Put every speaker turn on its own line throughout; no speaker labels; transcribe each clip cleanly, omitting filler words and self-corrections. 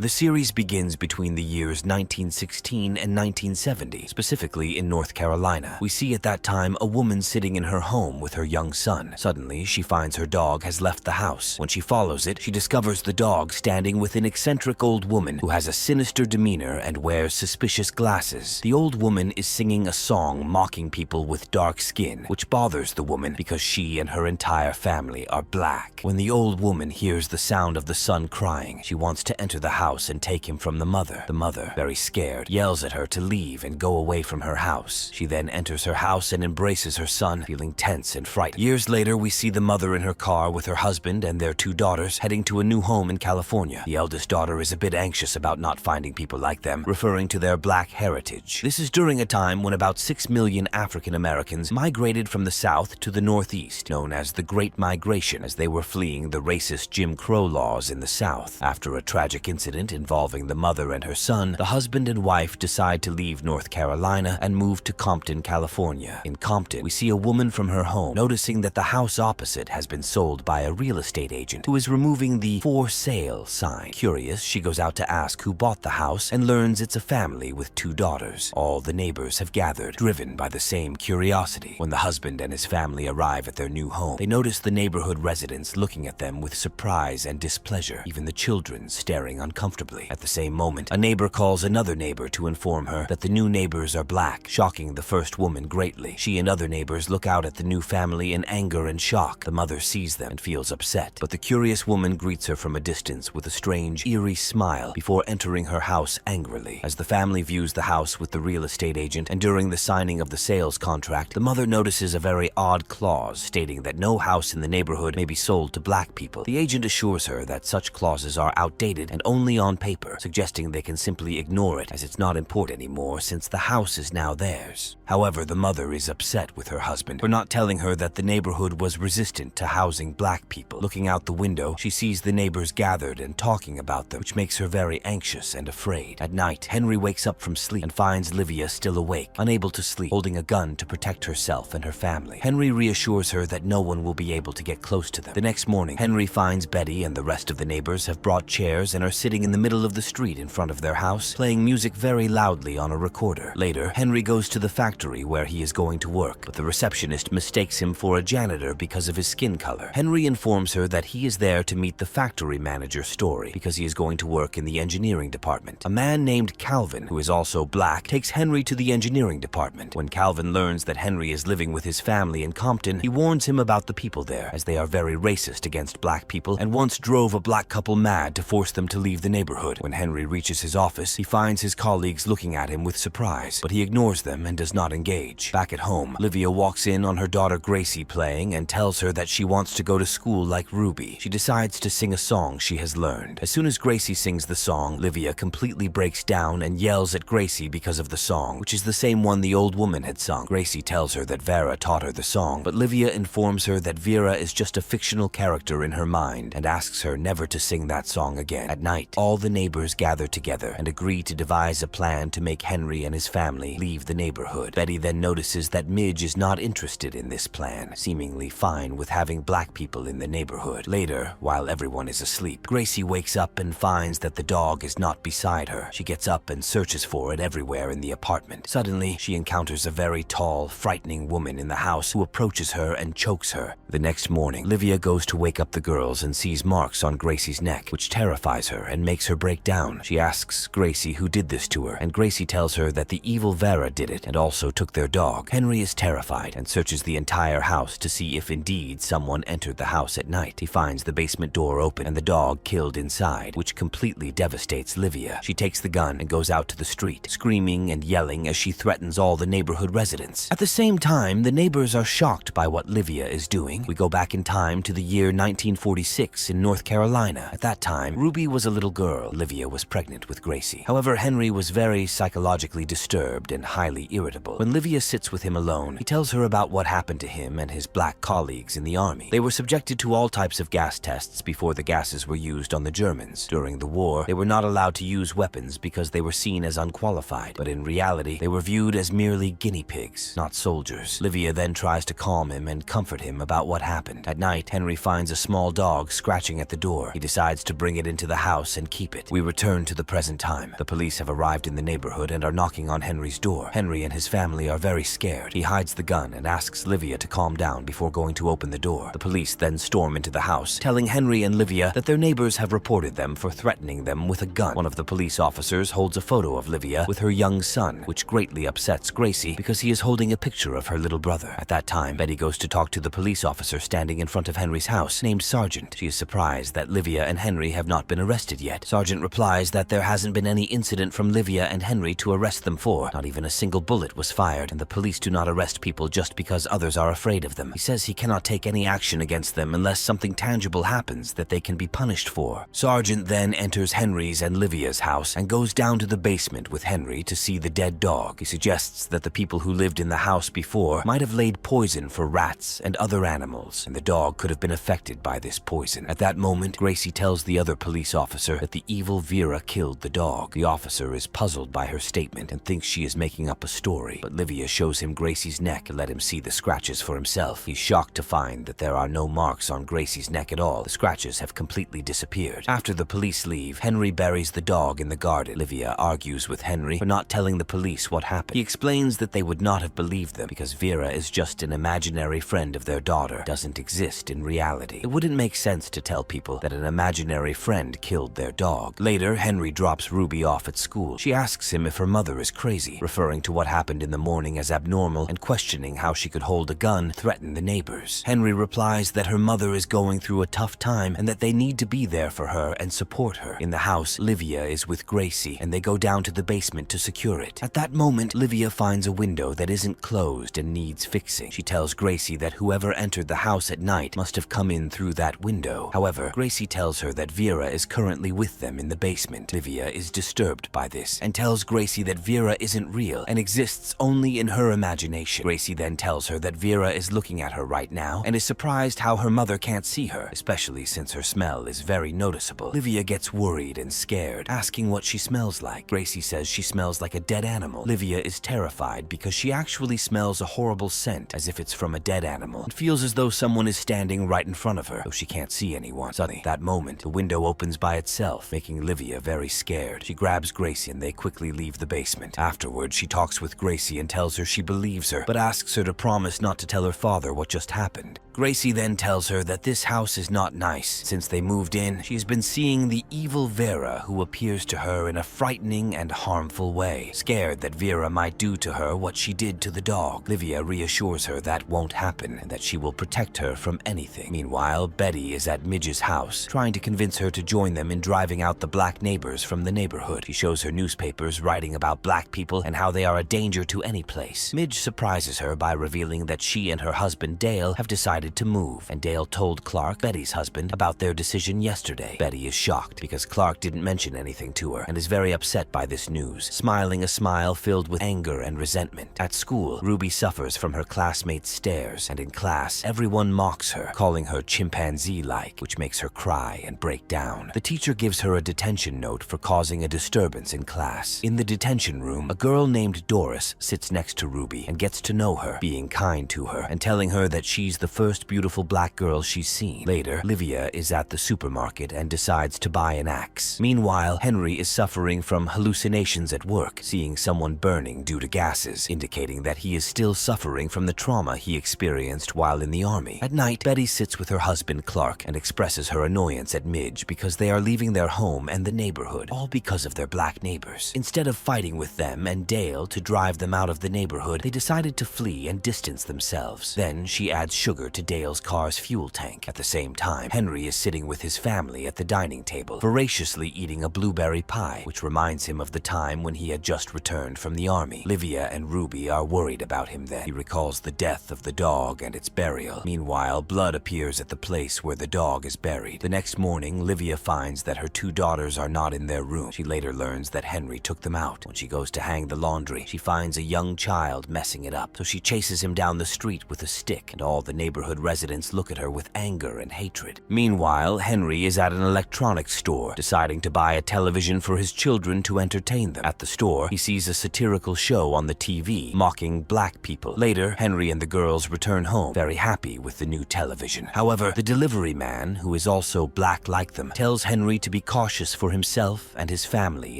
The series begins between the years 1916 and 1970, specifically in North Carolina. We see at that time a woman sitting in her home with her young son. Suddenly, she finds her dog has left the house. When she follows it, she discovers the dog standing with an eccentric old woman who has a sinister demeanor and wears suspicious glasses. The old woman is singing a song mocking people with dark skin, which bothers the woman because she and her entire family are black. When the old woman hears the sound of the son crying, she wants to enter the house and take him from the mother. The mother, very scared, yells at her to leave and go away from her house. She then enters her house and embraces her son, feeling tense and frightened. Years later, we see the mother in her car with her husband and their 2 daughters heading to a new home in California. The eldest daughter is a bit anxious about not finding people like them, referring to their black heritage. This is during a time when about 6 million African Americans migrated from the South to the Northeast, known as the Great Migration, as they were fleeing the racist Jim Crow laws in the South. After a tragic incident involving the mother and her son, the husband and wife decide to leave North Carolina and move to Compton, California. In Compton, we see a woman from her home noticing that the house opposite has been sold by a real estate agent who is removing the "for sale" sign. Curious, she goes out to ask who bought the house and learns it's a family with 2 daughters. All the neighbors have gathered, driven by the same curiosity. When the husband and his family arrive at their new home, they notice the neighborhood residents looking at them with surprise and displeasure, even the children staring uncomfortably. At the same moment, a neighbor calls another neighbor to inform her that the new neighbors are black, shocking the first woman greatly. She and other neighbors look out at the new family in anger and shock. The mother sees them and feels upset, but the curious woman greets her from a distance with a strange, eerie smile before entering her house angrily. As the family views the house with the real estate agent and during the signing of the sales contract, the mother notices a very odd clause stating that no house in the neighborhood may be sold to black people. The agent assures her that such clauses are outdated and only on paper, suggesting they can simply ignore it as it's not important anymore since the house is now theirs. However, the mother is upset with her husband for not telling her that the neighborhood was resistant to housing black people. Looking out the window, she sees the neighbors gathered and talking about them, which makes her very anxious and afraid. At night, Henry wakes up from sleep and finds Livia still awake, unable to sleep, holding a gun to protect herself and her family. Henry reassures her that no one will be able to get close to them. The next morning, Henry finds Betty and the rest of the neighbors have brought chairs and are sitting in the middle of the street in front of their house, playing music very loudly on a recorder. Later, Henry goes to the factory where he is going to work, but the receptionist mistakes him for a janitor because of his skin color. Henry informs her that he is there to meet the factory manager, Story, because he is going to work in the engineering department. A man named Calvin, who is also black, takes Henry to the engineering department. When Calvin learns that Henry is living with his family in Compton, he warns him about the people there, as they are very racist against black people and once drove a black couple mad to force them to leave the neighborhood. When Henry reaches his office, he finds his colleagues looking at him with surprise, but he ignores them and does not engage. Back at home, Livia walks in on her daughter Gracie playing and tells her that she wants to go to school like Ruby. She decides to sing a song she has learned. As soon as Gracie sings the song, Livia completely breaks down and yells at Gracie because of the song, which is the same one the old woman had sung. Gracie tells her that Vera taught her the song, but Livia informs her that Vera is just a fictional character in her mind and asks her never to sing that song again. At night, all the neighbors gather together and agree to devise a plan to make Henry and his family leave the neighborhood. Betty then notices that Midge is not interested in this plan, seemingly fine with having black people in the neighborhood. Later, while everyone is asleep, Gracie wakes up and finds that the dog is not beside her. She gets up and searches for it everywhere in the apartment. Suddenly, she encounters a very tall, frightening woman in the house who approaches her and chokes her. The next morning, Livia goes to wake up the girls and sees marks on Gracie's neck, which terrifies her and makes her break down. She asks Gracie who did this to her, and Gracie tells her that the evil Vera did it and also took their dog. Henry is terrified and searches the entire house to see if indeed someone entered the house at night. He finds the basement door open and the dog killed inside, which completely devastates Livia. She takes the gun and goes out to the street, screaming and yelling as she threatens all the neighborhood residents. At the same time, the neighbors are shocked by what Livia is doing. We go back in time to the year 1946 in North Carolina. At that time, Ruby was a little girl. Livia was pregnant with Gracie. However, Henry was very psychologically disturbed and highly irritable. When Livia sits with him alone, he tells her about what happened to him and his black colleagues in the army. They were subjected to all types of gas tests before the gases were used on the Germans. During the war, they were not allowed to use weapons because they were seen as unqualified, but in reality, they were viewed as merely guinea pigs, not soldiers. Livia then tries to calm him and comfort him about what happened. At night, Henry finds a small dog scratching at the door. He decides to bring it into the house and and keep it. We return to the present time. The police have arrived in the neighborhood and are knocking on Henry's door. Henry and his family are very scared. He hides the gun and asks Livia to calm down before going to open the door. The police then storm into the house, telling Henry and Livia that their neighbors have reported them for threatening them with a gun. One of the police officers holds a photo of Livia with her young son, which greatly upsets Gracie because he is holding a picture of her little brother. At that time, Betty goes to talk to the police officer standing in front of Henry's house, named Sergeant. She is surprised that Livia and Henry have not been arrested yet. Sergeant replies that there hasn't been any incident from Livia and Henry to arrest them for. Not even a single bullet was fired, and the police do not arrest people just because others are afraid of them. He says he cannot take any action against them unless something tangible happens that they can be punished for. Sergeant then enters Henry's and Livia's house and goes down to the basement with Henry to see the dead dog. He suggests that the people who lived in the house before might have laid poison for rats and other animals, and the dog could have been affected by this poison. At that moment, Gracie tells the other police officer that the evil Vera killed the dog. The officer is puzzled by her statement and thinks she is making up a story, but Livia shows him Gracie's neck to let him see the scratches for himself. He's shocked to find that there are no marks on Gracie's neck at all. The scratches have completely disappeared. After the police leave, Henry buries the dog in the garden. Livia argues with Henry for not telling the police what happened. He explains that they would not have believed them because Vera is just an imaginary friend of their daughter, doesn't exist in reality. It wouldn't make sense to tell people that an imaginary friend killed their dog. Later, Henry drops Ruby off at school. She asks him if her mother is crazy, referring to what happened in the morning as abnormal and questioning how she could hold a gun and threaten the neighbors. Henry replies that her mother is going through a tough time and that they need to be there for her and support her. In the house, Livia is with Gracie and they go down to the basement to secure it. At that moment, Livia finds a window that isn't closed and needs fixing. She tells Gracie that whoever entered the house at night must have come in through that window. However, Gracie tells her that Vera is currently with them in the basement. Livia is disturbed by this and tells Gracie that Vera isn't real and exists only in her imagination. Gracie then tells her that Vera is looking at her right now and is surprised how her mother can't see her, especially since her smell is very noticeable. Livia gets worried and scared, asking what she smells like. Gracie says she smells like a dead animal. Livia is terrified because she actually smells a horrible scent as if it's from a dead animal and feels as though someone is standing right in front of her, though she can't see anyone. Suddenly, that moment, the window opens by itself, making Livia very scared. She grabs Gracie and they quickly leave the basement. Afterwards, she talks with Gracie and tells her she believes her, but asks her to promise not to tell her father what just happened. Gracie then tells her that this house is not nice. Since they moved in, she's been seeing the evil Vera who appears to her in a frightening and harmful way. Scared that Vera might do to her what she did to the dog, Livia reassures her that won't happen and that she will protect her from anything. Meanwhile, Betty is at Midge's house, trying to convince her to join them in driving out the black neighbors from the neighborhood. She shows her newspapers writing about black people and how they are a danger to any place. Midge surprises her by revealing that she and her husband Dale have decided to move, and Dale told Clark, Betty's husband, about their decision yesterday. Betty is shocked because Clark didn't mention anything to her and is very upset by this news, smiling a smile filled with anger and resentment. At school, Ruby suffers from her classmates' stares, and in class, everyone mocks her, calling her chimpanzee-like, which makes her cry and break down. The teacher gives her a detention note for causing a disturbance in class. In the detention room, a girl named Doris sits next to Ruby and gets to know her, being kind to her and telling her that she's the first beautiful black girl she's seen. Later, Livia is at the supermarket and decides to buy an axe. Meanwhile, Henry is suffering from hallucinations at work, seeing someone burning due to gases, indicating that he is still suffering from the trauma he experienced while in the army. At night, Betty sits with her husband Clark and expresses her annoyance at Midge because they are leaving their home and the neighborhood, all because of their black neighbors. Instead of fighting with them and Dale to drive them out of the neighborhood, they decided to flee and distance themselves. Then she adds sugar to Dale's car's fuel tank. At the same time, Henry is sitting with his family at the dining table, voraciously eating a blueberry pie, which reminds him of the time when he had just returned from the army. Livia and Ruby are worried about him then. He recalls the death of the dog and its burial. Meanwhile, blood appears at the place where the dog is buried. The next morning, Livia finds that her two daughters are not in their room. She later learns that Henry took them out. When she goes to hang the laundry, she finds a young child messing it up, so she chases him down the street with a stick, and all the neighborhood neighborhood residents look at her with anger and hatred. Meanwhile, Henry is at an electronics store, deciding to buy a television for his children to entertain them. At the store, he sees a satirical show on the TV mocking black people. Later, Henry and the girls return home, very happy with the new television. However, the delivery man, who is also black like them, tells Henry to be cautious for himself and his family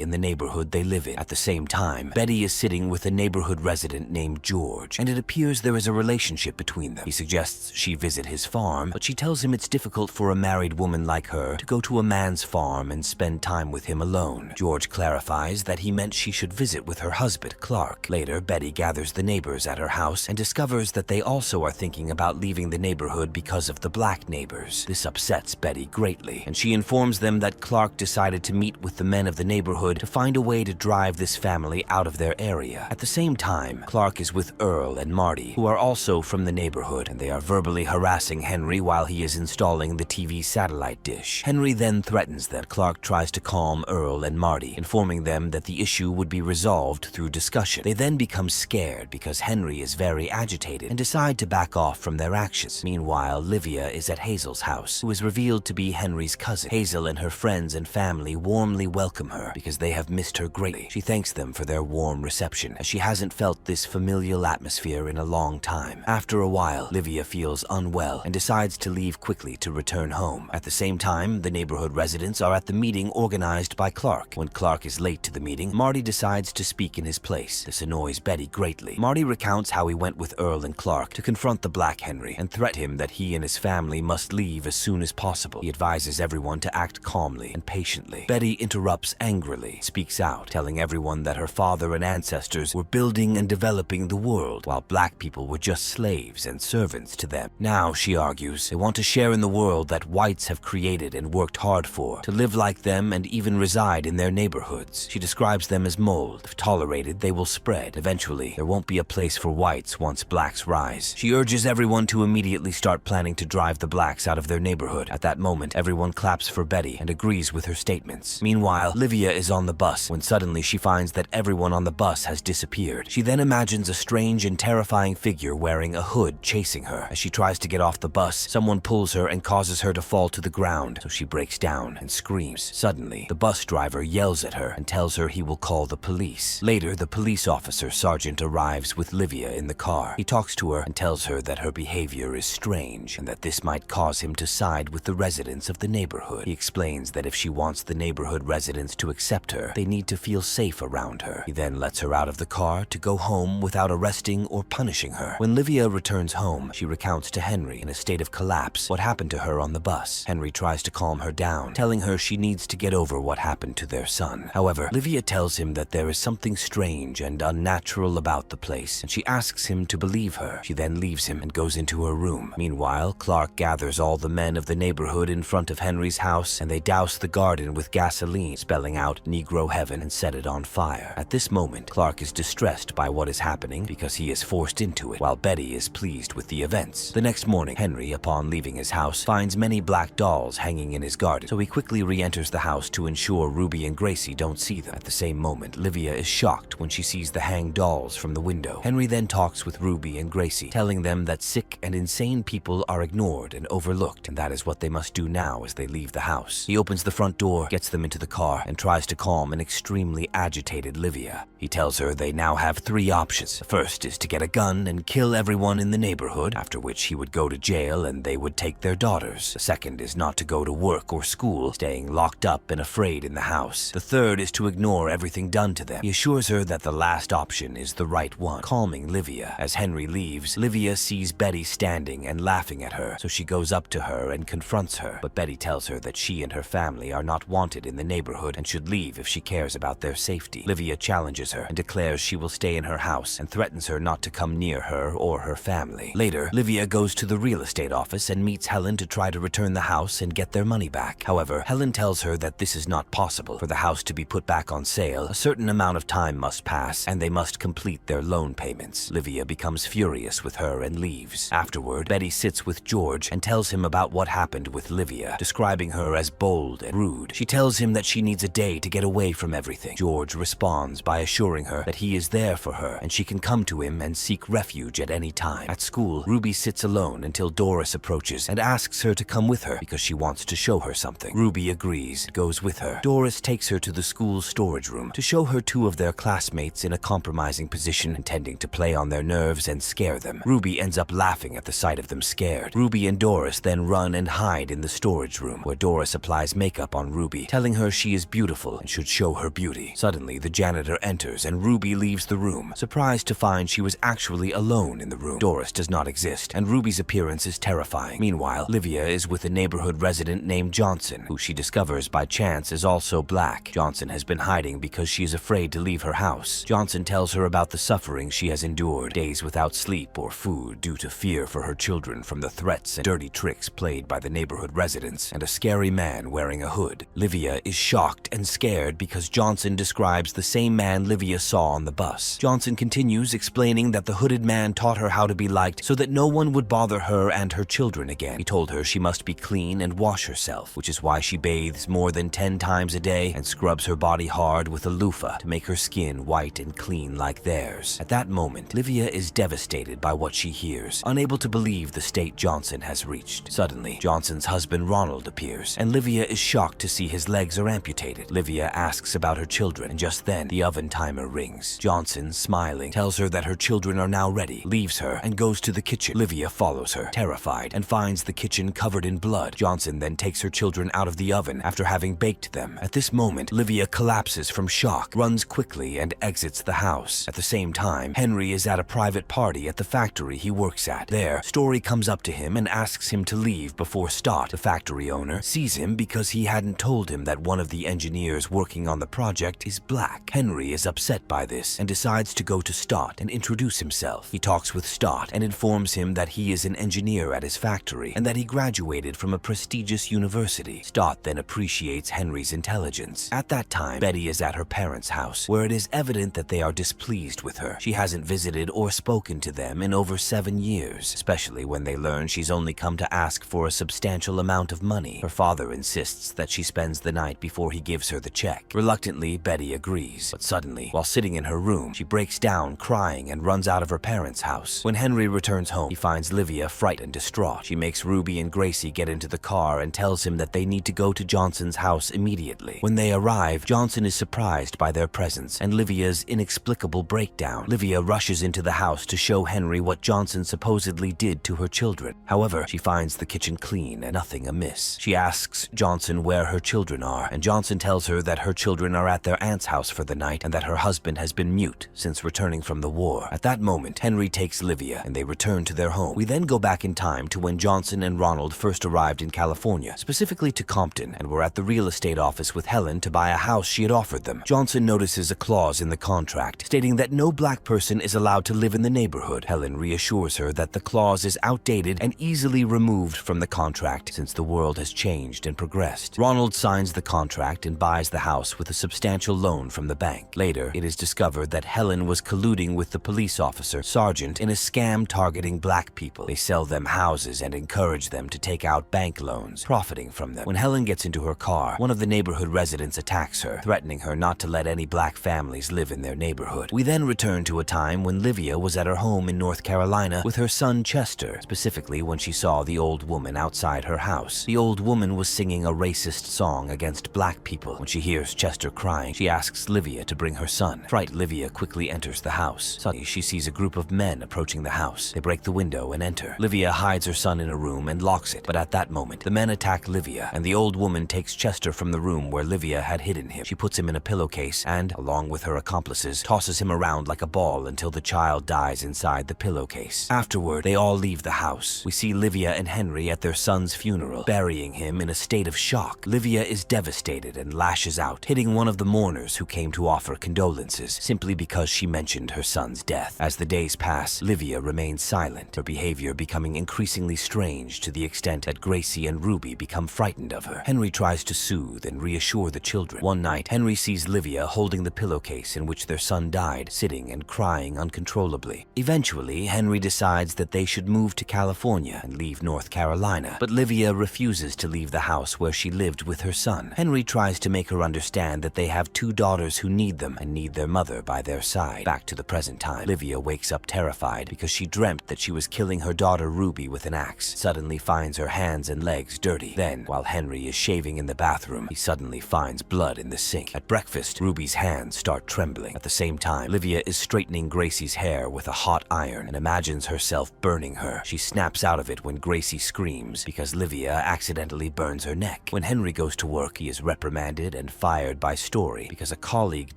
in the neighborhood they live in. At the same time, Betty is sitting with a neighborhood resident named George, and it appears there is a relationship between them. He suggests she visit his farm, but she tells him it's difficult for a married woman like her to go to a man's farm and spend time with him alone. George clarifies that he meant she should visit with her husband, Clark. Later, Betty gathers the neighbors at her house and discovers that they also are thinking about leaving the neighborhood because of the black neighbors. This upsets Betty greatly, and she informs them that Clark decided to meet with the men of the neighborhood to find a way to drive this family out of their area. At the same time, Clark is with Earl and Marty, who are also from the neighborhood, and they are verbally harassing Henry while he is installing the TV satellite dish. Henry then threatens them. Clark tries to calm Earl and Marty, informing them that the issue would be resolved through discussion. They then become scared because Henry is very agitated and decide to back off from their actions. Meanwhile, Livia is at Hazel's house, who is revealed to be Henry's cousin. Hazel and her friends and family warmly welcome her because they have missed her greatly. She thanks them for their warm reception, as she hasn't felt this familial atmosphere in a long time. After a while, Livia feels unwell and decides to leave quickly to return home. At the same time, the neighborhood residents are at the meeting organized by Clark. When Clark is late to the meeting, Marty decides to speak in his place. This annoys Betty greatly. Marty recounts how he went with Earl and Clark to confront the black Henry and threat him that he and his family must leave as soon as possible. He advises everyone to act calmly and patiently. Betty interrupts angrily, speaks out, telling everyone that her father and ancestors were building and developing the world, while black people were just slaves and servants to them. Now, she argues, they want to share in the world that whites have created and worked hard for, to live like them and even reside in their neighborhoods. She describes them as mold. If tolerated, they will spread. Eventually, there won't be a place for whites once blacks rise. She urges everyone to immediately start planning to drive the blacks out of their neighborhood. At that moment, everyone claps for Betty and agrees with her statements. Meanwhile, Livia is on the bus when suddenly she finds that everyone on the bus has disappeared. She then imagines a strange and terrifying figure wearing a hood chasing her. As she tries to get off the bus, someone pulls her and causes her to fall to the ground, so she breaks down and screams. Suddenly, the bus driver yells at her and tells her he will call the police. Later, the police officer sergeant arrives with Livia in the car. He talks to her and tells her that her behavior is strange and that this might cause him to side with the residents of the neighborhood. He explains that if she wants the neighborhood residents to accept her, they need to feel safe around her. He then lets her out of the car to go home without arresting or punishing her. When Livia returns home, she recounts to Henry in a state of collapse what happened to her on the bus. Henry tries to calm her down, telling her she needs to get over what happened to their son. However, Livia tells him that there is something strange and unnatural about the place, and she asks him to believe her. She then leaves him and goes into her room. Meanwhile, Clark gathers all the men of the neighborhood in front of Henry's house, and they douse the garden with gasoline, spelling out Negro Heaven, and set it on fire. At this moment, Clark is distressed by what is happening because he is forced into it, while Betty is pleased with the events. The next morning, Henry, upon leaving his house, finds many black dolls hanging in his garden, so he quickly re-enters the house to ensure Ruby and Gracie don't see them. At the same moment, Livia is shocked when she sees the hanged dolls from the window. Henry then talks with Ruby and Gracie, telling them that sick and insane people are ignored and overlooked, and that is what they must do now as they leave the house. He opens the front door, gets them into the car, and tries to calm an extremely agitated Livia. He tells her they now have 3 options. The first is to get a gun and kill everyone in the neighborhood, after which he would go to jail and they would take their daughters. The second is not to go to work or school, staying locked up and afraid in the house. The third is to ignore everything done to them. He assures her that the last option is the right one, calming Livia. As Henry leaves, Livia sees Betty standing and laughing at her, so she goes up to her and confronts her. But Betty tells her that she and her family are not wanted in the neighborhood and should leave if she cares about their safety. Livia challenges her and declares she will stay in her house and threatens her not to come near her or her family. Later, Livia goes to the real estate office and meets Helen to try to return the house and get their money back. However, Helen tells her that this is not possible. For the house to be put back on sale, a certain amount of time must pass and they must complete their loan payments. Livia becomes furious with her and leaves. Afterward, Betty sits with George and tells him about what happened with Livia, describing her as bold and rude. She tells him that she needs a day to get away from everything. George responds by assuring her that he is there for her and she can come to him and seek refuge at any time. At school, Ruby sits sits alone until Doris approaches and asks her to come with her because she wants to show her something. Ruby agrees and goes with her. Doris takes her to the school's storage room to show her two of their classmates in a compromising position, intending to play on their nerves and scare them. Ruby ends up laughing at the sight of them scared. Ruby and Doris then run and hide in the storage room, where Doris applies makeup on Ruby, telling her she is beautiful and should show her beauty. Suddenly, the janitor enters and Ruby leaves the room, surprised to find she was actually alone in the room. Doris does not exist, and Ruby's appearance is terrifying. Meanwhile, Livia is with a neighborhood resident named Johnson, who she discovers by chance is also black. Johnson has been hiding because she is afraid to leave her house. Johnson tells her about the suffering she has endured, days without sleep or food due to fear for her children from the threats and dirty tricks played by the neighborhood residents, and a scary man wearing a hood. Livia is shocked and scared because Johnson describes the same man Livia saw on the bus. Johnson continues explaining that the hooded man taught her how to be liked so that no one would bother her and her children again. He told her she must be clean and wash herself, which is why she bathes more than 10 times a day and scrubs her body hard with a loofah to make her skin white and clean like theirs. At that moment, Livia is devastated by what she hears, unable to believe the state Johnson has reached. Suddenly, Johnson's husband Ronald appears, and Livia is shocked to see his legs are amputated. Livia asks about her children, and just then, the oven timer rings. Johnson, smiling, tells her that her children are now ready, leaves her, and goes to the kitchen. Livia follows her, terrified, and finds the kitchen covered in blood. Johnson then takes her children out of the oven after having baked them. At this moment, Livia collapses from shock, runs quickly, and exits the house. At the same time, Henry is at a private party at the factory he works at. There, Story comes up to him and asks him to leave before Stott, the factory owner, sees him because he hadn't told him that one of the engineers working on the project is black. Henry is upset by this and decides to go to Stott and introduce himself. He talks with Stott and informs him that he is an engineer at his factory and that he graduated from a prestigious university. Stott then appreciates Henry's intelligence. At that time, Betty is at her parents' house, where it is evident that they are displeased with her. She hasn't visited or spoken to them in over 7 years, especially when they learn she's only come to ask for a substantial amount of money. Her father insists that she spends the night before he gives her the check. Reluctantly, Betty agrees, but suddenly, while sitting in her room, she breaks down crying and runs out of her parents' house. When Henry returns home, he finds Livia frightened and distraught. She makes Ruby and Gracie get into the car and tells him that they need to go to Johnson's house immediately. When they arrive, Johnson is surprised by their presence and Livia's inexplicable breakdown. Livia rushes into the house to show Henry what Johnson supposedly did to her children. However, she finds the kitchen clean and nothing amiss. She asks Johnson where her children are, and Johnson tells her that her children are at their aunt's house for the night and that her husband has been mute since returning from the war. At that moment, Henry takes Livia and they return to their home. We then go back in time to when Johnson and Ronald first arrived in California, specifically to Compton, and were at the real estate office with Helen to buy a house she had offered them. Johnson notices a clause in the contract stating that no black person is allowed to live in the neighborhood. Helen reassures her that the clause is outdated and easily removed from the contract since the world has changed and progressed. Ronald signs the contract and buys the house with a substantial loan from the bank. Later, it is discovered that Helen was colluding with the police officer, Sergeant, in a scam targeting black people. They sell them houses and encourage them to take out bank loans, profiting from them. When Helen gets into her car, one of the neighborhood residents attacks her, threatening her not to let any black families live in their neighborhood. We then return to a time when Livia was at her home in North Carolina with her son Chester, specifically when she saw the old woman outside her house. The old woman was singing a racist song against black people. When she hears Chester crying, she asks Livia to bring her son. Frightened, Livia quickly enters the house. Suddenly, she sees a group of men approaching the house. They break the window and enter. Livia hides her son in a room and locks it, but at that moment, the men attack Livia, and the old woman takes Chester from the room where Livia had hidden him. She puts him in a pillowcase and, along with her accomplices, tosses him around like a ball until the child dies inside the pillowcase. Afterward, they all leave the house. We see Livia and Henry at their son's funeral, burying him in a state of shock. Livia is devastated and lashes out, hitting one of the mourners who came to offer condolences simply because she mentioned her son's death. As the days pass, Livia remains silent, her behavior becoming increasingly strange to the extent that Gracie and Ruby become frightened of her. Henry tries to soothe and reassure the children. One night, Henry sees Livia holding the pillowcase in which their son died, sitting and crying uncontrollably. Eventually, Henry decides that they should move to California and leave North Carolina, but Livia refuses to leave the house where she lived with her son. Henry tries to make her understand that they have 2 daughters who need them and need their mother by their side. Back to the present time, Livia wakes up terrified because she dreamt that she was killing killing her daughter Ruby with an axe, suddenly finds her hands and legs dirty. Then, while Henry is shaving in the bathroom, he suddenly finds blood in the sink. At breakfast, Ruby's hands start trembling. At the same time, Livia is straightening Gracie's hair with a hot iron and imagines herself burning her. She snaps out of it when Gracie screams because Livia accidentally burns her neck. When Henry goes to work, he is reprimanded and fired by Story because a colleague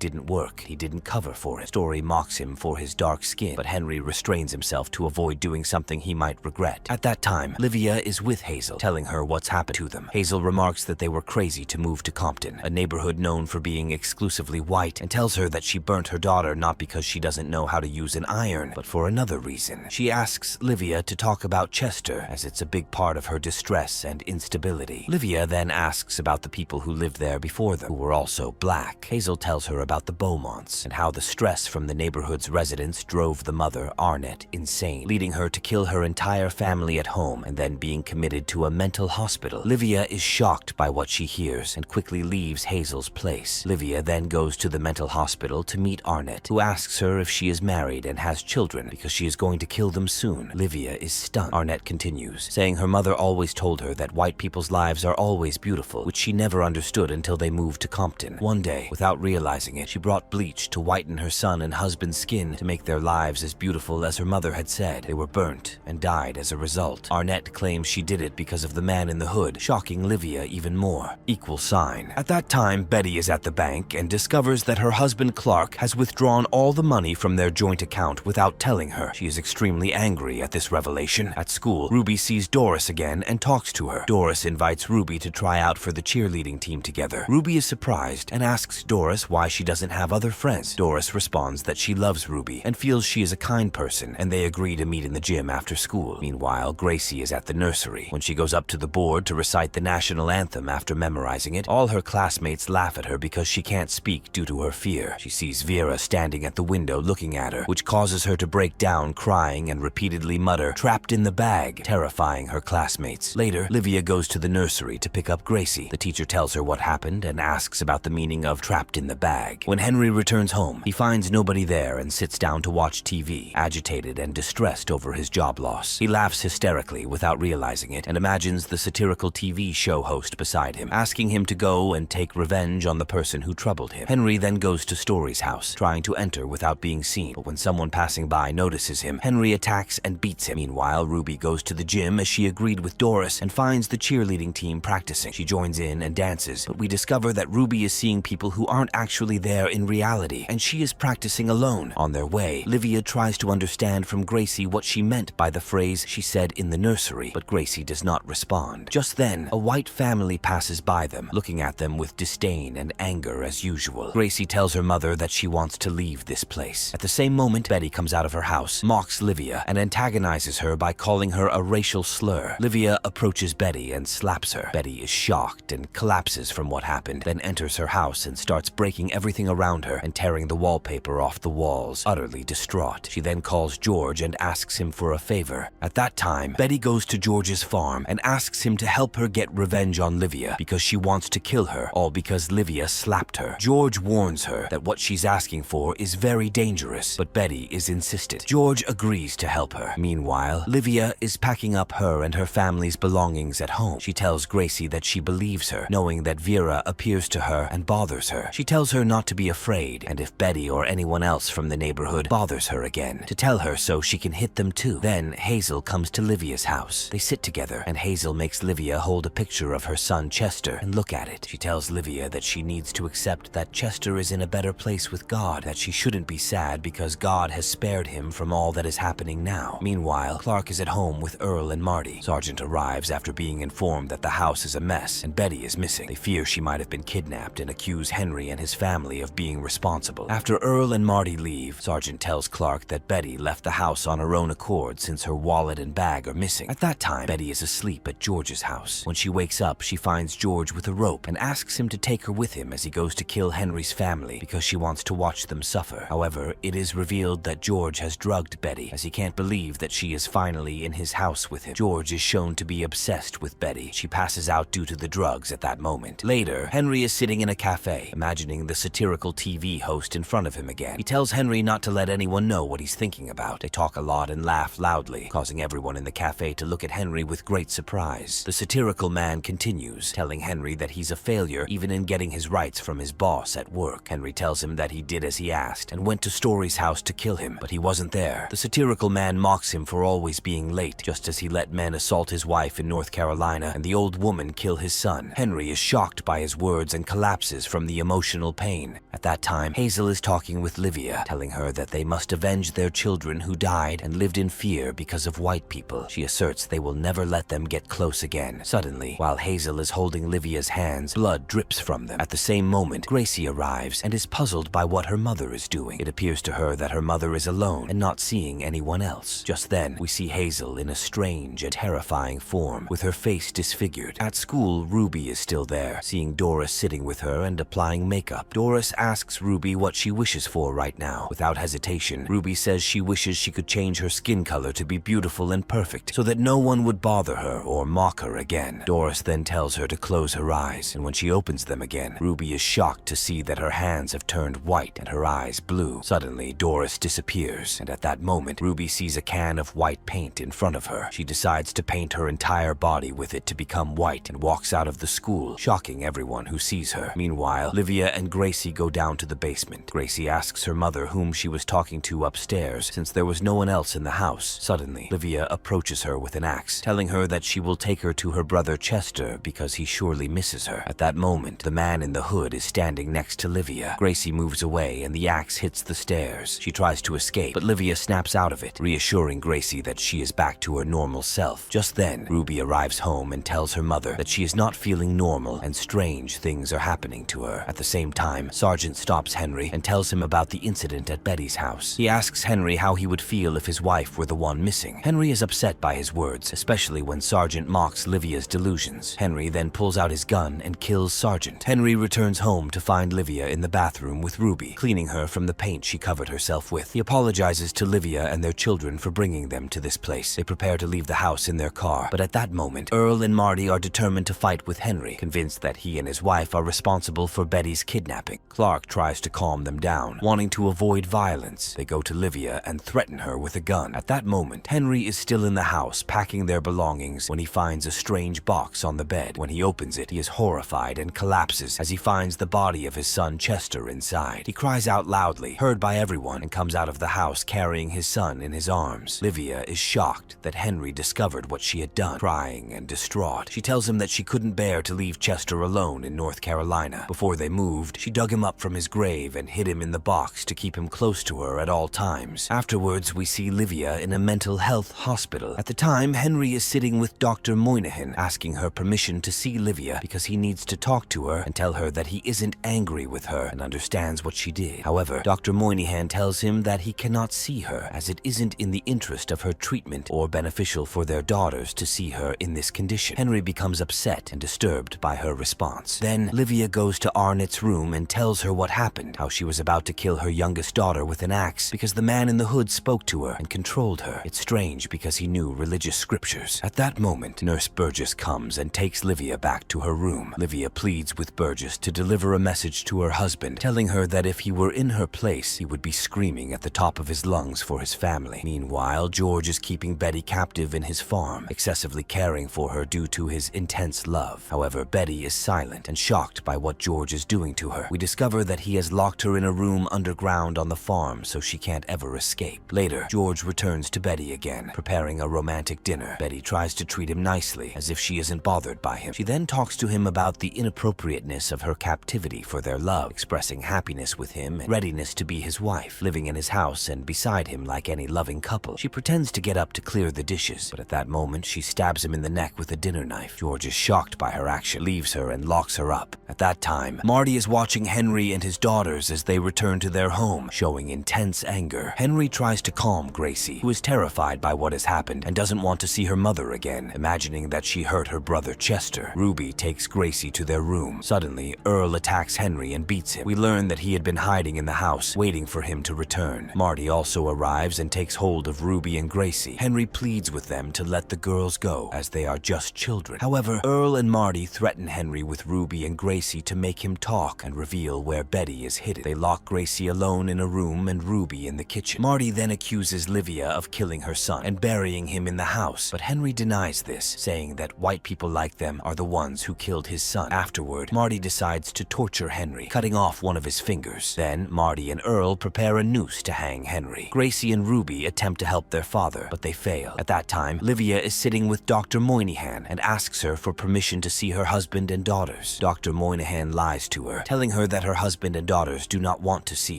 didn't work. He didn't cover for it. Story mocks him for his dark skin, but Henry restrains himself to avoid doing something he might regret. At that time, Livia is with Hazel, telling her what's happened to them. Hazel remarks that they were crazy to move to Compton, a neighborhood known for being exclusively white, and tells her that she burnt her daughter not because she doesn't know how to use an iron, but for another reason. She asks Livia to talk about Chester, as it's a big part of her distress and instability. Livia then asks about the people who lived there before them, who were also black. Hazel tells her about the Beaumonts, and how the stress from the neighborhood's residents drove the mother, Arnett, insane, leading her to kill her entire family at home and then being committed to a mental hospital. Livia is shocked by what she hears and quickly leaves Hazel's place. Livia then goes to the mental hospital to meet Arnett, who asks her if she is married and has children because she is going to kill them soon. Livia is stunned. Arnett continues, saying her mother always told her that white people's lives are always beautiful, which she never understood until they moved to Compton. One day, without realizing it, she brought bleach to whiten her son and husband's skin to make their lives as beautiful as her mother had said. They were burnt and died as a result. Arnett claims she did it because of the man in the hood, shocking Livia even more. Equal sign. At that time, Betty is at the bank and discovers that her husband Clark has withdrawn all the money from their joint account without telling her. She is extremely angry at this revelation. At school, Ruby sees Doris again and talks to her. Doris invites Ruby to try out for the cheerleading team together. Ruby is surprised and asks Doris why she doesn't have other friends. Doris responds that she loves Ruby and feels she is a kind person, and they agree to meet in the gym after school. Meanwhile, Gracie is at the nursery. When she goes up to the board to recite the national anthem after memorizing it, all her classmates laugh at her because she can't speak due to her fear. She sees Vera standing at the window looking at her, which causes her to break down crying and repeatedly mutter, "Trapped in the bag," terrifying her classmates. Later, Livia goes to the nursery to pick up Gracie. The teacher tells her what happened and asks about the meaning of trapped in the bag. When Henry returns home, he finds nobody there and sits down to watch TV, agitated and distressed over his job loss. He laughs hysterically without realizing it and imagines the satirical TV show host beside him, asking him to go and take revenge on the person who troubled him. Henry then goes to Story's house, trying to enter without being seen, but when someone passing by notices him, Henry attacks and beats him. Meanwhile, Ruby goes to the gym as she agreed with Doris and finds the cheerleading team practicing. She joins in and dances, but we discover that Ruby is seeing people who aren't actually there in reality, and she is practicing alone. On their way, Livia tries to understand from Gracie what she meant by the phrase she said in the nursery, but Gracie does not respond. Just then, a white family passes by them, looking at them with disdain and anger as usual. Gracie tells her mother that she wants to leave this place. At the same moment, Betty comes out of her house, mocks Livia, and antagonizes her by calling her a racial slur. Livia approaches Betty and slaps her. Betty is shocked and collapses from what happened, then enters her house and starts breaking everything around her and tearing the wallpaper off the walls, utterly distraught. She then calls George and asks him for a favor. At that time, Betty goes to George's farm and asks him to help her get revenge on Livia because she wants to kill her, all because Livia slapped her. George warns her that what she's asking for is very dangerous, but Betty is insistent. George agrees to help her. Meanwhile, Livia is packing up her and her family's belongings at home. She tells Gracie that she believes her, knowing that Vera appears to her and bothers her. She tells her not to be afraid, and if Betty or anyone else from the neighborhood bothers her again, to tell her so she can hit them too. Then Hazel comes to Livia's house. They sit together, and Hazel makes Livia hold a picture of her son Chester and look at it. She tells Livia that she needs to accept that Chester is in a better place with God, that she shouldn't be sad because God has spared him from all that is happening now. Meanwhile, Clark is at home with Earl and Marty. Sergeant arrives after being informed that the house is a mess and Betty is missing. They fear she might have been kidnapped and accuse Henry and his family of being responsible. After Earl and Marty leave, Sergeant tells Clark that Betty left the house on her own accord since her wallet and bag are missing. At that time, Betty is asleep at George's house. When she wakes up, she finds George with a rope and asks him to take her with him as he goes to kill Henry's family because she wants to watch them suffer. However, it is revealed that George has drugged Betty as he can't believe that she is finally in his house with him. George is shown to be obsessed with Betty. She passes out due to the drugs at that moment. Later, Henry is sitting in a cafe, imagining the satirical TV host in front of him again. He tells Henry not to let anyone know what he's thinking about. They talk a lot and laugh loudly, causing everyone in the cafe to look at Henry with great surprise. The satirical man continues, telling Henry that he's a failure even in getting his rights from his boss at work. Henry tells him that he did as he asked and went to Story's house to kill him, but he wasn't there. The satirical man mocks him for always being late, just as he let men assault his wife in North Carolina and the old woman kill his son. Henry is shocked by his words and collapses from the emotional pain. At that time, Hazel is talking with Livia, telling her that they must avenge their children who died and lived in fear because of white people. She asserts they will never let them get close again. Suddenly, while Hazel is holding Livia's hands, blood drips from them. At the same moment, Gracie arrives and is puzzled by what her mother is doing. It appears to her that her mother is alone and not seeing anyone else. Just then, we see Hazel in a strange and terrifying form, with her face disfigured. At school, Ruby is still there, seeing Doris sitting with her and applying makeup. Doris asks Ruby what she wishes for right now. Without hesitation, Ruby says she wishes she could change her skin color to be beautiful and perfect, so that no one would bother her or mock her again. Doris then tells her to close her eyes, and when she opens them again, Ruby is shocked to see that her hands have turned white and her eyes blue. Suddenly, Doris disappears, and at that moment, Ruby sees a can of white paint in front of her. She decides to paint her entire body with it to become white and walks out of the school, shocking everyone who sees her. Meanwhile, Livia and Gracie go down to the basement. Gracie asks her mother whom she was talking to upstairs, since there was no one else in the house. Suddenly, Livia approaches her with an axe, telling her that she will take her to her brother Chester because he surely misses her. At that moment, the man in the hood is standing next to Livia. Gracie moves away and the axe hits the stairs. She tries to escape, but Livia snaps out of it, reassuring Gracie that she is back to her normal self. Just then, Ruby arrives home and tells her mother that she is not feeling normal and strange things are happening to her. At the same time, Sergeant stops Henry and tells him about the incident at Betty's house. He asks Henry how he would feel if his wife were the one missing. Henry is upset by his words, especially when Sergeant mocks Livia's delusions. Henry then pulls out his gun and kills Sergeant. Henry returns home to find Livia in the bathroom with Ruby, cleaning her from the paint she covered herself with. He apologizes to Livia and their children for bringing them to this place. They prepare to leave the house in their car, but at that moment, Earl and Marty are determined to fight with Henry, convinced that he and his wife are responsible for Betty's kidnapping. Clark tries to calm them down, wanting to avoid violence. They go to Livia and threaten her with a gun. At that moment, Henry is still in the house, packing their belongings, when he finds a strange box on the bed. When he opens it, he is horrified and collapses as he finds the body of his son Chester inside. He cries out loudly, heard by everyone, and comes out of the house carrying his son in his arms. Livia is shocked that Henry discovered what she had done, crying and distraught. She tells him that she couldn't bear to leave Chester alone in North Carolina. Before they moved, she dug him up from his grave and hid him in the box to keep him close to her at all times. Afterwards, we see Livia in a mental health hospital. At the time, Henry is sitting with Dr. Moynihan, asking her permission to see Livia because he needs to talk to her and tell her that he isn't angry with her and understands what she did. However, Dr. Moynihan tells him that he cannot see her, as it isn't in the interest of her treatment or beneficial for their daughters to see her in this condition. Henry becomes upset and disturbed by her response. Then, Livia goes to Arnett's room and tells her what happened, how she was about to kill her youngest daughter with an axe because the man in the hood spoke to her and controlled her. It's strange because he knew religious scriptures. At that moment, Nurse Burgess comes and takes Livia back to her room. Livia pleads with Burgess to deliver a message to her husband, telling her that if he were in her place, he would be screaming at the top of his lungs for his family. Meanwhile, George is keeping Betty captive in his farm, excessively caring for her due to his intense love. However, Betty is silent and shocked by what George is doing to her. We discover that he has locked her in a room underground on the farm so she can't ever escape. Later, George returns to Betty again, preparing a romantic dinner. Betty tries to treat him nicely, as if she isn't bothered by him. She then talks to him about the inappropriateness of her captivity for their love, expressing happiness with him and readiness to be his wife, living in his house and beside him like any loving couple. She pretends to get up to clear the dishes, but at that moment, she stabs him in the neck with a dinner knife. George is shocked by her action, leaves her and locks her up. At that time, Marty is watching Henry and his daughters as they return to their home, showing intense anger. Henry tries to calm Gracie, who is terrified by what has happened and doesn't want to see her mother again, imagining that she hurt her brother Chester. Ruby takes Gracie to their room. Suddenly, Earl attacks Henry and beats him. We learn that he had been hiding in the house, waiting for him to return. Marty also arrives and takes hold of Ruby and Gracie. Henry pleads with them to let the girls go, as they are just children. However, Earl and Marty threaten Henry with Ruby and Gracie to make him talk and reveal where Betty is hidden. They lock Gracie alone in a room and Ruby in the kitchen. Marty then accuses Livia of killing her son and burying him in the house, but Henry denies this, saying that white people like them are the ones who killed his son. Afterward, Marty decides to torture Henry, cutting off one of his fingers. Then, Marty and Earl prepare a noose to hang Henry. Gracie and Ruby attempt to help their father, but they fail. At that time, Livia is sitting with Dr. Moynihan and asks her for permission to see her husband and daughters. Dr. Moynihan lies to her, telling her that her husband and daughters do not want to see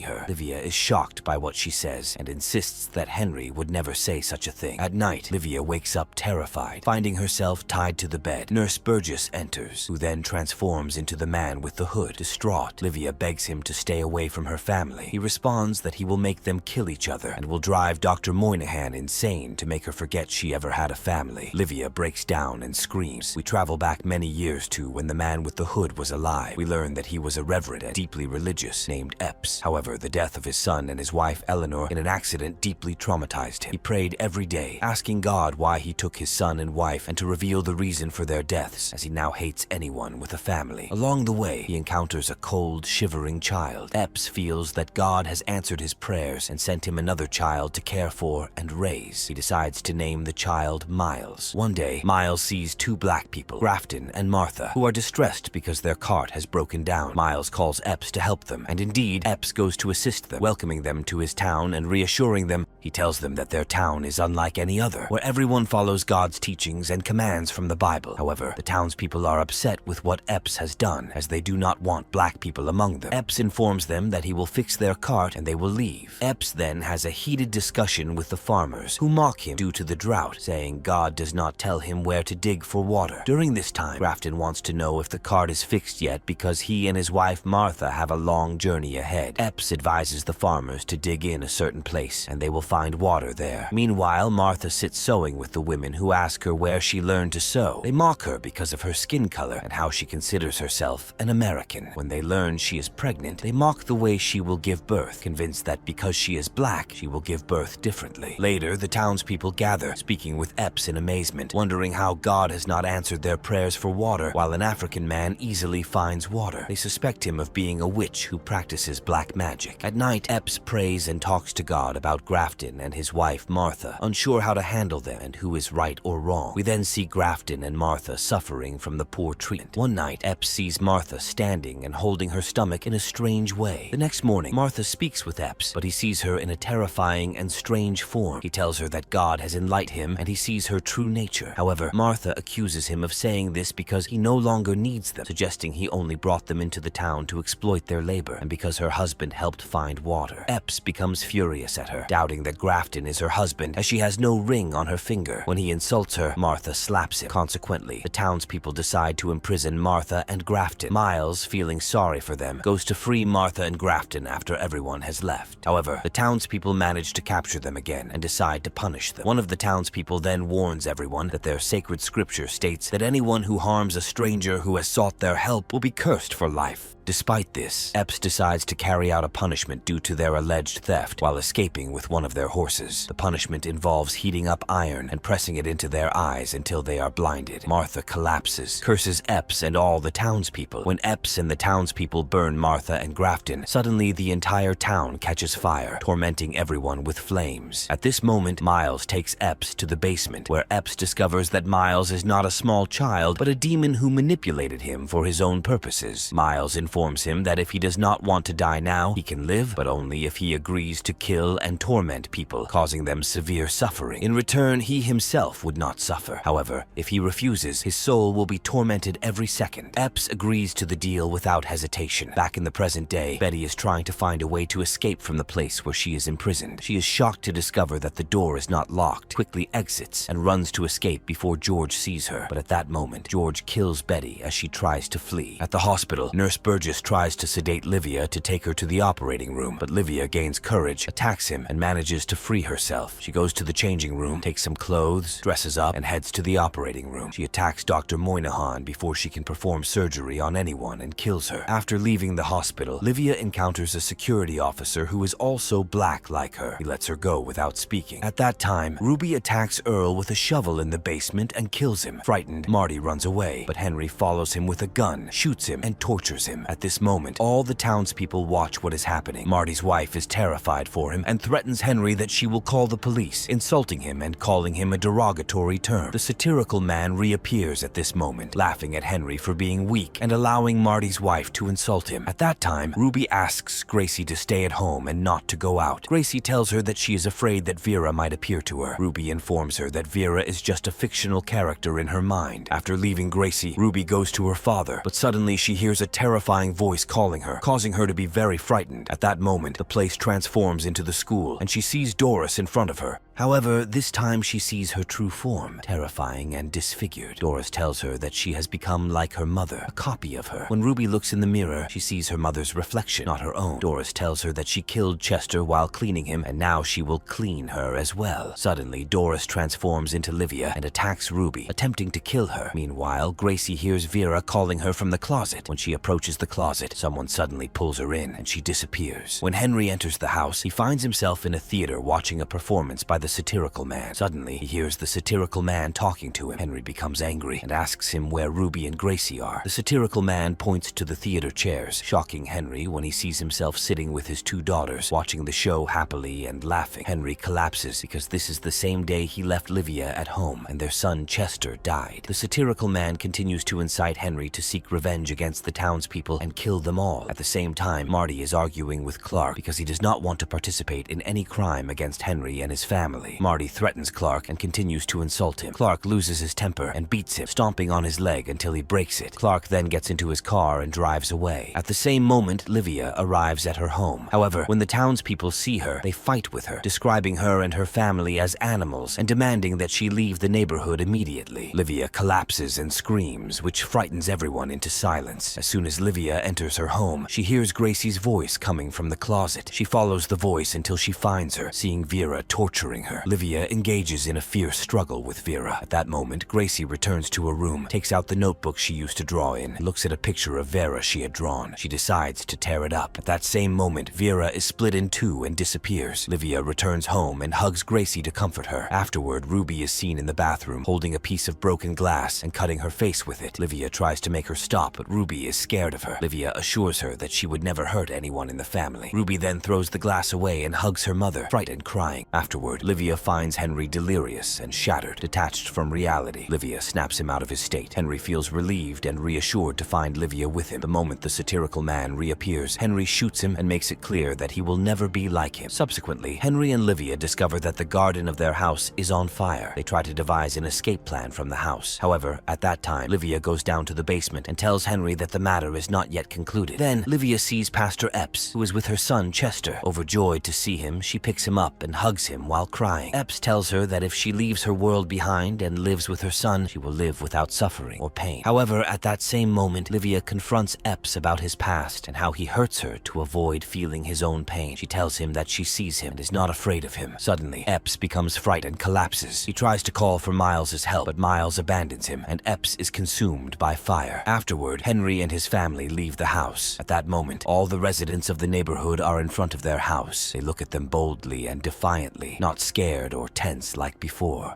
her. Livia is shocked by what she says and insists that Henry would never say such a thing. At night, Livia wakes up terrified, finding herself tied to the bed. Nurse Burgess enters, who then transforms into the man with the hood. Distraught, Livia begs him to stay away from her family. He responds that he will make them kill each other and will drive Dr. Moynihan insane to make her forget she ever had a family. Livia breaks down and screams. We travel back many years to when the man with the hood was alive. We learn that he was a reverend and deeply religious named Epps. However, the death of his son and his wife Eleanor in an accident deeply traumatized him. He prayed every day, asking God why he took his son and wife and to reveal the reason for their deaths, as he now hates anyone with a family. Along the way, he encounters a cold, shivering child. Epps feels that God has answered his prayers and sent him another child to care for and raise. He decides to name the child Miles. One day, Miles sees two black people, Grafton and Martha, who are distressed because their cart has broken down. Miles calls Epps to help them, and indeed, Epps goes to assist them, welcoming them to his town and reassuring them. He tells them that their town is unlike any other, where everyone follows God's teachings and commands from the Bible. However, the townspeople are upset with what Epps has done, as they do not want black people among them. Epps informs them that he will fix their cart and they will leave. Epps then has a heated discussion with the farmers, who mock him due to the drought, saying God does not tell him where to dig for water. During this time, Grafton wants to know if the cart is fixed yet because he and his wife Martha have a long journey ahead. Epps advises the farmers to dig in a certain place and they will find water there. Meanwhile, Martha sits sewing with the women, who ask her where she learned to sew. They mock her because of her skin color and how she considers herself an American. When they learn she is pregnant, they mock the way she will give birth, convinced that because she is black, she will give birth differently. Later, the townspeople gather, speaking with Epps in amazement, wondering how God has not answered their prayers for water, while an African man easily finds water. They suspect him of being a witch who practices black magic. At night, Epps prays and talks to God about Grafton and his wife Martha, unsure how to handle them and who is right or wrong. We then see Grafton and Martha suffering from the poor treatment. One night, Epps sees Martha standing and holding her stomach in a strange way. The next morning, Martha speaks with Epps, but he sees her in a terrifying and strange form. He tells her that God has enlightened him and he sees her true nature. However, Martha accuses him of saying this because he no longer needs them, suggesting he only brought them into the town to exploit their labor and because her husband helped find water. Epps becomes furious at her, doubting that Grafton is her husband, as she has no ring on her finger. When he insults her, Martha slaps him. Consequently, the townspeople decide to imprison Martha and Grafton. Miles, feeling sorry for them, goes to free Martha and Grafton after everyone has left. However, the townspeople manage to capture them again and decide to punish them. One of the townspeople then warns everyone that their sacred scripture states that anyone who harms a stranger who has sought their help will be cursed for life. Despite this, Epps decides to carry out a punishment due to their alleged theft while escaping with one of their horses. The punishment involves heating up iron and pressing it into their eyes until they are blinded. Martha collapses, curses Epps and all the townspeople. When Epps and the townspeople burn Martha and Grafton, suddenly the entire town catches fire, tormenting everyone with flames. At this moment, Miles takes Epps to the basement, where Epps discovers that Miles is not a small child, but a demon who manipulated him for his own purposes. Miles informs him that if he does not want to die now, he can live, but only if he agrees to kill and torment people, causing them severe suffering. In return, he himself would not suffer. However, if he refuses, his soul will be tormented every second. Epps agrees to the deal without hesitation. Back in the present day, Betty is trying to find a way to escape from the place where she is imprisoned. She is shocked to discover that the door is not locked, quickly exits, and runs to escape before George sees her. But at that moment, George kills Betty as she tries to flee. At the hospital, Nurse Burgess tries to sedate Livia to take her to the operating room, but Livia gains courage, attacks him, and manages to free herself. She goes to the changing room, takes some clothes, dresses up, and heads to the operating room. She attacks Dr. Moynihan before she can perform surgery on anyone and kills her. After leaving the hospital, Livia encounters a security officer who is also black like her. He lets her go without speaking. At that time, Ruby attacks Earl with a shovel in the basement and kills him. Frightened, Marty runs away, but Henry follows him with a gun, shoots him, and tortures him. At this moment, all the townspeople watch what is happening. Marty's wife is terrified for him and threatens Henry that she will call the police, insulting him and calling him a derogatory term. The satirical man reappears at this moment, laughing at Henry for being weak and allowing Marty's wife to insult him. At that time, Ruby asks Gracie to stay at home and not to go out. Gracie tells her that she is afraid that Vera might appear to her. Ruby informs her that Vera is just a fictional character in her mind. After leaving Gracie, Ruby goes to her father, but suddenly she hears a terrifying voice calling her, causing her to be very frightened. At that moment, the place transforms into the school, and she sees Doris in front of her. However, this time she sees her true form, terrifying and disfigured. Doris tells her that she has become like her mother, a copy of her. When Ruby looks in the mirror, she sees her mother's reflection, not her own. Doris tells her that she killed Chester while cleaning him, and now she will clean her as well. Suddenly, Doris transforms into Livia and attacks Ruby, attempting to kill her. Meanwhile, Gracie hears Vera calling her from the closet. When she approaches the closet, someone suddenly pulls her in, and she disappears. When Henry enters the house, he finds himself in a theater watching a performance by the satirical man. Suddenly, he hears the satirical man talking to him. Henry becomes angry and asks him where Ruby and Gracie are. The satirical man points to the theater chairs, shocking Henry when he sees himself sitting with his two daughters, watching the show happily and laughing. Henry collapses because this is the same day he left Livia at home and their son Chester died. The satirical man continues to incite Henry to seek revenge against the townspeople and kill them all. At the same time, Marty is arguing with Clark because he does not want to participate in any crime against Henry and his family. Marty threatens Clark and continues to insult him. Clark loses his temper and beats him, stomping on his leg until he breaks it. Clark then gets into his car and drives away. At the same moment, Livia arrives at her home. However, when the townspeople see her, they fight with her, describing her and her family as animals and demanding that she leave the neighborhood immediately. Livia collapses and screams, which frightens everyone into silence. As soon as Livia enters her home, she hears Gracie's voice coming from the closet. She follows the voice until she finds her, seeing Vera torturing her. Livia engages in a fierce struggle with Vera. At that moment, Gracie returns to her room, takes out the notebook she used to draw in, and looks at a picture of Vera she had drawn. She decides to tear it up. At that same moment, Vera is split in two and disappears. Livia returns home and hugs Gracie to comfort her. Afterward, Ruby is seen in the bathroom, holding a piece of broken glass and cutting her face with it. Livia tries to make her stop, but Ruby is scared of her. Livia assures her that she would never hurt anyone in the family. Ruby then throws the glass away and hugs her mother, frightened, crying. Afterward, Livia finds Henry delirious and shattered, detached from reality. Livia snaps him out of his state. Henry feels relieved and reassured to find Livia with him. The moment the satirical man reappears, Henry shoots him and makes it clear that he will never be like him. Subsequently, Henry and Livia discover that the garden of their house is on fire. They try to devise an escape plan from the house. However, at that time, Livia goes down to the basement and tells Henry that the matter is not yet concluded. Then, Livia sees Pastor Epps, who is with her son Chester. Overjoyed to see him, she picks him up and hugs him while crying. Epps tells her that if she leaves her world behind and lives with her son, she will live without suffering or pain. However, at that same moment, Livia confronts Epps about his past and how he hurts her to avoid feeling his own pain. She tells him that she sees him and is not afraid of him. Suddenly, Epps becomes frightened and collapses. He tries to call for Miles's help, but Miles abandons him, and Epps is consumed by fire. Afterward, Henry and his family leave the house. At that moment, all the residents of the neighborhood are in front of their house. They look at them boldly and defiantly, not scared or tense like before.